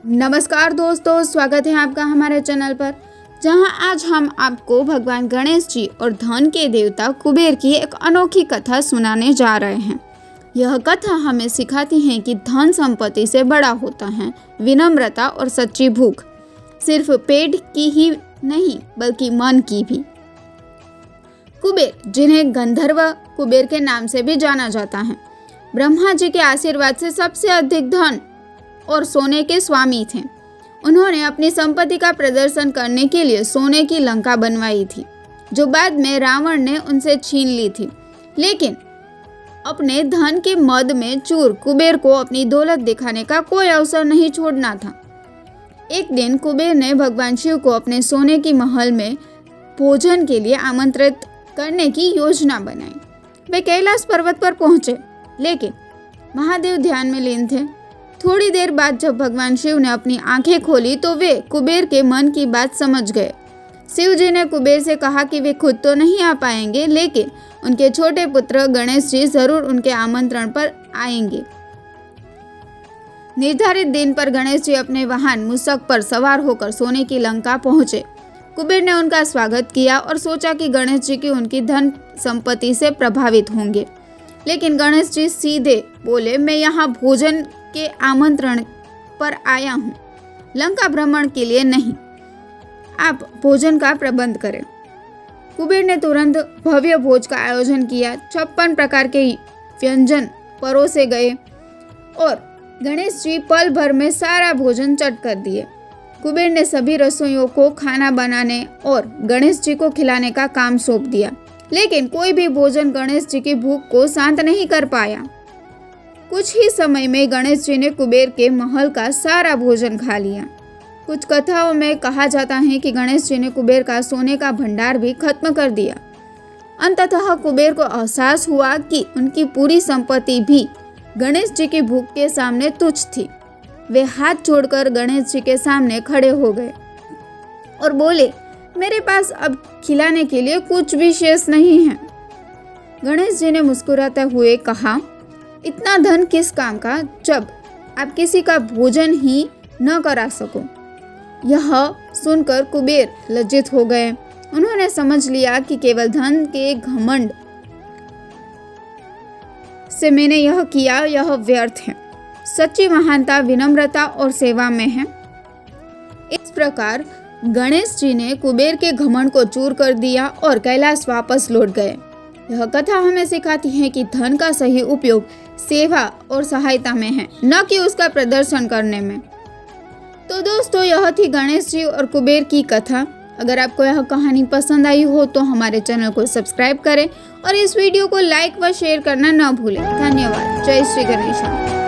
नमस्कार दोस्तों, स्वागत है आपका हमारे चैनल पर, जहां आज हम आपको भगवान गणेश जी और धन के देवता कुबेर की एक अनोखी कथा सुनाने जा रहे हैं। यह कथा हमें सिखाती है कि धन संपत्ति से बड़ा होता है विनम्रता और सच्ची भूख, सिर्फ पेट की ही नहीं बल्कि मन की भी। कुबेर, जिन्हें गंधर्व कुबेर के नाम से भी जाना जाता है, ब्रह्मा जी के आशीर्वाद से सबसे अधिक धन और सोने के स्वामी थे। उन्होंने अपनी संपत्ति का प्रदर्शन करने के लिए सोने की लंका बनवाई थी, जो बाद में रावण ने उनसे छीन ली थी। लेकिन अपने धन के मद में चूर कुबेर को अपनी दौलत दिखाने का कोई अवसर नहीं छोड़ना था। एक दिन कुबेर ने भगवान शिव को अपने सोने की महल में भोजन के लिए आमंत्रित करने की योजना बनाई। वे कैलाश पर्वत पर पहुंचे, लेकिन महादेव ध्यान में लीन थे। थोड़ी देर बाद जब भगवान शिव ने अपनी आंखें खोली तो वे कुबेर के मन की बात समझ गए। शिव जी ने कुबेर से कहा कि वे खुद तो नहीं आ पाएंगे, लेकिन उनके छोटे पुत्र गणेश जी जरूर उनके आमंत्रण पर आएंगे। निर्धारित दिन पर गणेश जी अपने वाहन मूषक पर सवार होकर सोने की लंका पहुंचे। कुबेर ने उनका स्वागत किया और सोचा कि गणेश जी की उनकी धन संपत्ति से प्रभावित होंगे, लेकिन गणेश जी सीधे बोले, मैं यहाँ भोजन के आमंत्रण पर आया हूँ, लंका भ्रमण के लिए नहीं। आप भोजन का प्रबंध करें। कुबेर ने तुरंत भव्य भोज का आयोजन किया। 56 प्रकार के व्यंजन परोसे गए और गणेश जी पल भर में सारा भोजन चट कर दिए। कुबेर ने सभी रसोइयों को खाना बनाने और गणेश जी को खिलाने का काम सौंप दिया, लेकिन कोई भी भोजन गणेश जी की भूख को शांत नहीं कर पाया। कुछ ही समय में गणेश जी ने कुबेर के महल का सारा भोजन खा लिया। कुछ कथाओं में कहा जाता है कि गणेश जी ने कुबेर का सोने का भंडार भी खत्म कर दिया। अंततः कुबेर को एहसास हुआ कि उनकी पूरी संपत्ति भी गणेश जी की भूख के सामने तुच्छ थी। वे हाथ जोड़कर गणेश जी के सामने खड़े हो गए और बोले, मेरे पास अब खिलाने के लिए कुछ भी शेष नहीं है। गणेश जी ने मुस्कुराते हुए कहा, इतना धन किस काम का जब आप किसी का भोजन ही न करा सको। यह सुनकर कुबेर लज्जित हो गए। उन्होंने समझ लिया कि केवल धन के घमंड से मैंने यह किया, यह व्यर्थ है। सच्ची महानता विनम्रता और सेवा में है। इस प्रकार गणेश जी ने कुबेर के घमंड को चूर कर दिया और कैलाश वापस लौट गए। यह कथा हमें सिखाती है कि धन का सही उपयोग सेवा और सहायता में है, न कि उसका प्रदर्शन करने में। तो दोस्तों, यह थी गणेश जी और कुबेर की कथा। अगर आपको यह कहानी पसंद आई हो तो हमारे चैनल को सब्सक्राइब करें और इस वीडियो को लाइक व शेयर करना न भूलें। धन्यवाद। जय श्री गणेश।